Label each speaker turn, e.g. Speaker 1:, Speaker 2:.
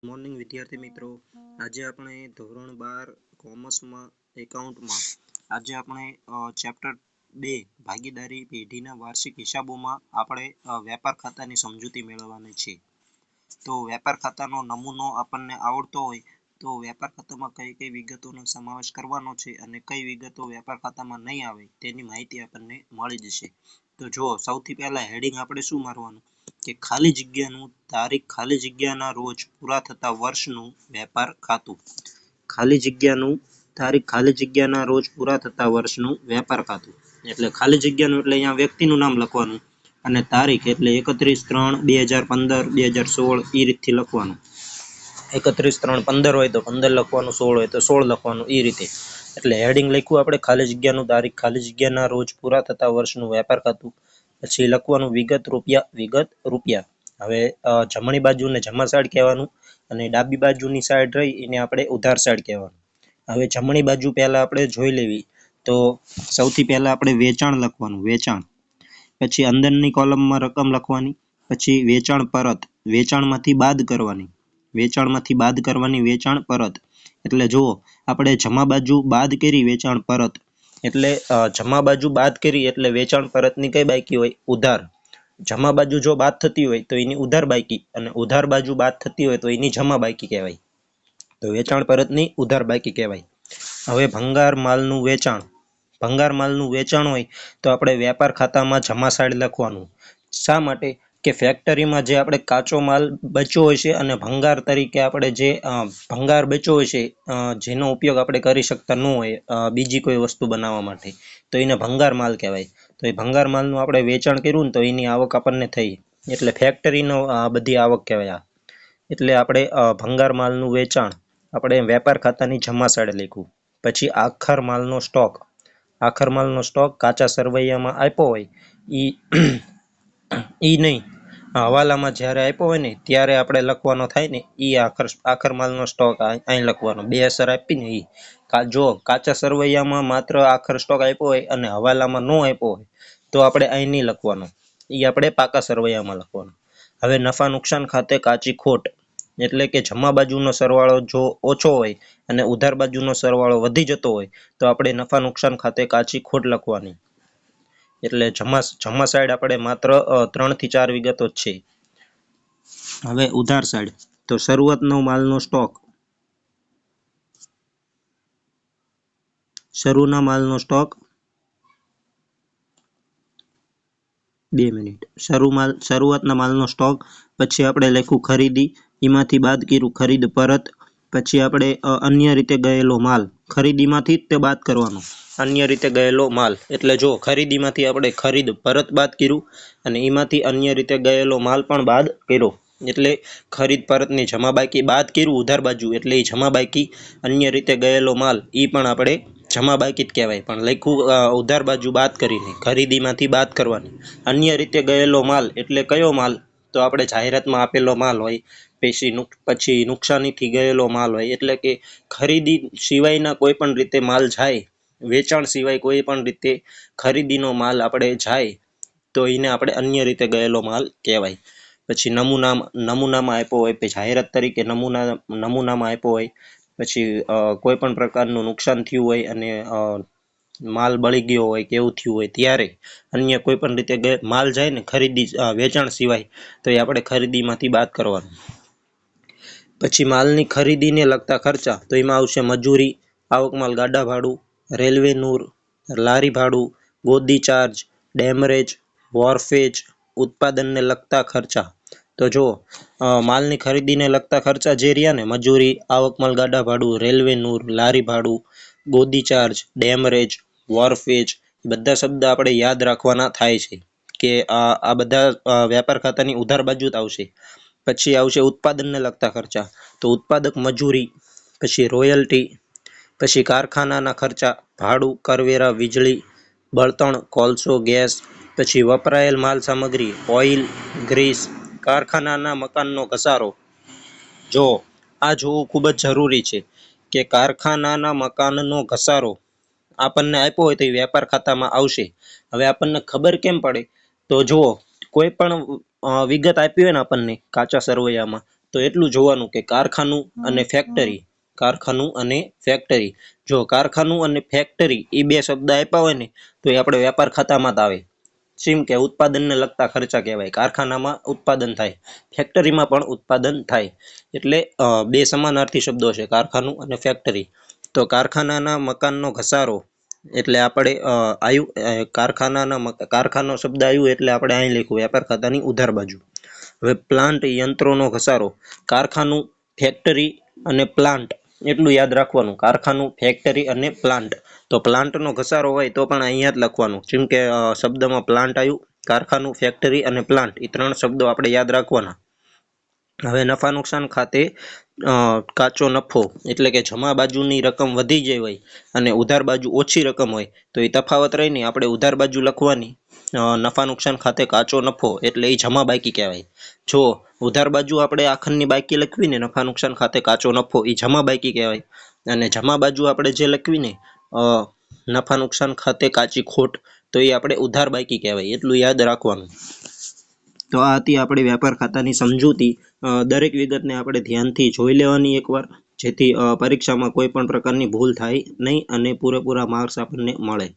Speaker 1: Morning વિદ્યાર્થી મિત્રો, આજે આપણે ધોરણ 12 કોમર્સમાં એકાઉન્ટમાં આજે આપણે ચેપ્ટર 2 ભાગીદારી પેઢીના વાર્ષિક હિસાબોમાં આપણે વેપાર ખાતાની સમજૂતી મેળવવાની છે. તો વેપાર ખાતાનો નમૂનો આપણને આવડતો હોય તો વેપાર ખાતામાં કઈ કઈ વિગતોનો સમાવેશ કરવાનો છે અને કઈ વિગતો વેપાર ખાતામાં નહીં આવે તેની માહિતી આપણને મળી જશે. તો જો સૌથી પહેલા હેડિંગ આપણે શું મારવાનું કે ખાલી જગ્યાનું તારીખ ખાલી જગ્યાના રોજ પૂરા થતા વર્ષનું વેપાર ખાતું. ખાલી જગ્યાનું તારીખ ખાલી જગ્યાના રોજ પૂરા થતા વર્ષનું વેપાર ખાતું એટલે ખાલી જગ્યાનું એટલે અહીંયા વ્યક્તિનું નામ લખવાનું અને તારીખ એટલે 31/3/2015 2016 એ રીતથી લખવાનું. 31/3/15 હોય તો 15 લખવાનું, 16 હોય તો 16 લખવાનું, એ રીતે. એટલે હેડિંગ લખ્યું આપણે ખાલી જગ્યાનું તારીખ ખાલી જગ્યાના રોજ પૂરા થતા વર્ષનું વેપાર ખાતું. પછી લખવાનું વિગત રૂપિયા. હવે જમણી બાજુને જમા સાઈડ કહેવાનું અને ડાબી બાજુની સાઈડ રહી એને આપણે ઉધાર સાઈડ કહેવાનું. હવે જમણી બાજુ પહેલા આપણે જોઈ લેવી તો સૌથી પહેલા આપણે વેચાણ લખવાનું, વેચાણ. પછી અંદરની કોલમમાં રકમ લખવાની, પછી વેચાણ પરત, વેચાણમાંથી બાદ કરવાની, વેચાણ પરત. એટલે જુઓ આપણે જમા બાજુ બાદ કરી વેચાણ પરત એટલે જમા બાજુ બાદ કરી એટલે વેચાણ પરતની કઈ બાકી હોય? ઉધાર. જમા બાજુ જો બાદ થતી હોય તો એની ઉધાર બાકી અને ઉધાર બાજુ બાદ થતી હોય તો એની જમા બાકી કહેવાય. તો વેચાણ પરતની ઉધાર બાકી કહેવાય. હવે ભંગાર માલનું વેચાણ. ભંગાર માલનું વેચાણ હોય તો આપણે વેપાર ખાતામાં જમા સાઈડ લખવાનું. શા માટે? કે ફેક્ટરીમાં જે આપણે કાચો માલ બચ્યો હોય છે અને ભંગાર તરીકે આપણે જે ભંગાર બચ્યો હોય છે જેનો ઉપયોગ આપણે કરી શકતા ન હોય બીજી કોઈ વસ્તુ બનાવવા માટે તો એને ભંગાર માલ કહેવાય. તો એ ભંગાર માલનું આપણે વેચાણ કર્યું ને તો એની આવક આપણને થઈ એટલે ફેક્ટરીનો બધી આવક કહેવાય. એટલે આપણે ભંગાર માલનું વેચાણ આપણે વેપાર ખાતાની જમા સાઈડ લખ્યું. પછી આખર માલનો સ્ટોક. આખર માલનો સ્ટોક કાચા સરવૈયામાં આપ્યો હોય ઈ નહીં, હવાલામાં જ્યારે આપ્યો હોય ને ત્યારે આપણે લખવાનો થાય ને ઈ આખર માલનો સ્ટોક અહીં લખવાનો. બે અસર આપી ને ઈ. જો કાચા સરવૈયામાં માત્ર આખર સ્ટોક આપ્યો હોય અને હવાલામાં ન આપ્યો હોય તો આપણે અહીં નહીં લખવાનો, ઈ આપણે પાકા સરવૈયામાં લખવાનો. હવે નફા નુકસાન ખાતે કાચી ખોટ એટલે કે જમા બાજુનો સરવાળો જો ઓછો હોય અને ઉધાર બાજુનો સરવાળો વધી જતો હોય તો આપણે નફા નુકસાન ખાતે કાચી ખોટ લખવાની. એટલે જમા સાઈડ આપણે માત્ર 3 થી 4 વિગતો જ છે. હવે ઉધાર સાઈડ તો શરૂઆતનો માલનો સ્ટોક, શરૂના માલનો સ્ટોક 2 મિનિટ. શરૂઆતના માલનો સ્ટોક. પછી આપણે લખ્યું ખરીદી, એમાંથી બાદ કર્યું ખરીદ પરત. પછી આપણે અન્ય રીતે ગયેલો માલ, ખરીદીમાંથી જ તે બાદ કરવાનો. અન્ય રીતે ગયેલો માલ એટલે જો ખરીદીમાંથી આપણે ખરીદ પરત બાદ કર્યું અને એમાંથી અન્ય રીતે ગયેલો માલ પણ બાદ કર્યો એટલે ખરીદ પરતની જમા બાકી બાદ કર્યું ઉધાર બાજુ એટલે એ જમા બાકી. અન્ય રીતે ગયેલો માલ એ પણ આપણે જમા બાકી જ કહેવાય પણ લખ્યું ઉધાર બાજુ બાદ કરીને, ખરીદીમાંથી બાદ કરવાની. અન્ય રીતે ગયેલો માલ એટલે કયો માલ? તો આપણે જાહેરાતમાં આપેલો માલ હોય, પછી નુકસાનીથી ગયેલો માલ હોય એટલે કે ખરીદી સિવાયના કોઈ પણ રીતે માલ જાય, વેચાણ સિવાય કોઈ પણ રીતે ખરીદીનો માલ આપણે જાય તો એને આપણે અન્ય રીતે ગયેલો માલ કહેવાય. પછી નમૂનામાં આપ્યો હોય, જાહેરાત તરીકે નમૂનામાં આપ્યો હોય, પછી કોઈ પણ પ્રકારનું નુકસાન થયું હોય અને માલ બળી ગયો હોય કે એવું થયું હોય ત્યારે અન્ય કોઈ પણ રીતે માલ જાય ને ખરીદી વેચાણ સિવાય તો એ આપણે ખરીદીમાંથી બાદ કરવાનું. પછી માલની ખરીદીને લગતા ખર્ચા તો એમાં આવશે મજૂરી, આવક માલ ગાડા ભાડું, રેલવે નૂર, લારી ભાડું, ગોદી ચાર્જ, ડેમરેજ, વોરફેજ, ઉત્પાદનને લગતા ખર્ચા. તો જો માલની ખરીદીને લગતા ખર્ચા જે રહ્યા ને મજૂરી, આવક માલ ગાડા ભાડું, રેલવે નૂર, લારી ભાડું, ગોદી ચાર્જ, ડેમરેજ, વોરફેજ એ બધા શબ્દ આપણે યાદ રાખવાના થાય છે કે આ બધા વેપાર ખાતાની ઉધાર બાજુ જ આવશે. પછી આવશે ઉત્પાદનને લગતા ખર્ચા તો ઉત્પાદક મજૂરી, પછી રોયલ્ટી, પછી કારખાનાના ખર્ચા, ભાડું, કરવેરા, વીજળી, બળતણ, કોલસો, ગેસ, પછી વપરાયેલ માલ સામગ્રી, ઓઇલ, ગ્રીસ, કારખાનાના મકાનનો ઘસારો. જો આ જોવું ખૂબ જ જરૂરી છે કે કારખાનાના મકાનનો ઘસારો આપણને આપ્યો હોય તો એ વેપાર ખાતામાં આવશે. હવે આપણને ખબર કેમ પડે? તો જુઓ કોઈ પણ વિગત આપી હોય ને આપણને કાચા સરવૈયામાં તો એટલું જોવાનું કે કારખાનું અને ફેક્ટરી, જો કારખાનું અને ફેક્ટરી એ બે શબ્દ આપ્યા હોય ને તો એ આપણે વેપાર ખાતામાં જ આવે. જેમ કે ઉત્પાદનને લગતા ખર્ચા કહેવાય. કારખાનામાં ઉત્પાદન થાય, ફેક્ટરીમાં પણ ઉત્પાદન થાય. એટલે બે સમાનાર્થી શબ્દો છે, કારખાનું અને ફેક્ટરી. તો કારખાનાના મકાનનો ઘસારો એટલે આપણે કારખાનો શબ્દ આવ્યું એટલે આપણે અહીં લખ્યું વેપાર ખાતાની ઉધાર બાજુ. હવે પ્લાન્ટ યંત્રોનો ઘસારો, કારખાનું, ફેક્ટરી અને પ્લાન્ટ એટલું યાદ રાખવાનું. કારખાનું, ફેક્ટરી અને પ્લાન્ટ. તો પ્લાન્ટનો ઘસારો હોય તો પણ અહીંયા જ લખવાનું. જેમ કે શબ્દમાં પ્લાન્ટ આવ્યું, કારખાનું, ફેક્ટરી અને પ્લાન્ટ એ ત્રણ શબ્દો આપણે યાદ રાખવાના. હવે નફા નુકસાન ખાતે કાચો નફો એટલે કે જમા બાજુની રકમ વધી ગઈ હોય અને ઉધાર બાજુ ઓછી રકમ હોય તો એ તફાવત રહીને આપણે ઉધાર બાજુ લખવાની. નફા નુકસાન ખાતે કાચો નફો એટલે એ જમા બાકી કહેવાય. જો ઉધાર બાજુ આપણે આખરની બાકી લખવી ને નફા નુકસાન ખાતે કાચો નફો એ જમા બાકી કહેવાય. અને જમા બાજુ આપણે જે લખવી ને નફા નુકસાન ખાતે કાચી ખોટ તો એ આપણે ઉધાર બાકી કહેવાય. એટલું યાદ રાખવાનું. તો આ હતી આપણી વેપાર ખાતાની સમજૂતી. દરેક વિગતને આપણે ધ્યાનથી જોઈ લેવાની એકવાર, જેથી પરીક્ષામાં કોઈ પણ પ્રકારની ભૂલ થાય નહીં અને પૂરેપૂરા માર્ક્સ આપણને મળે.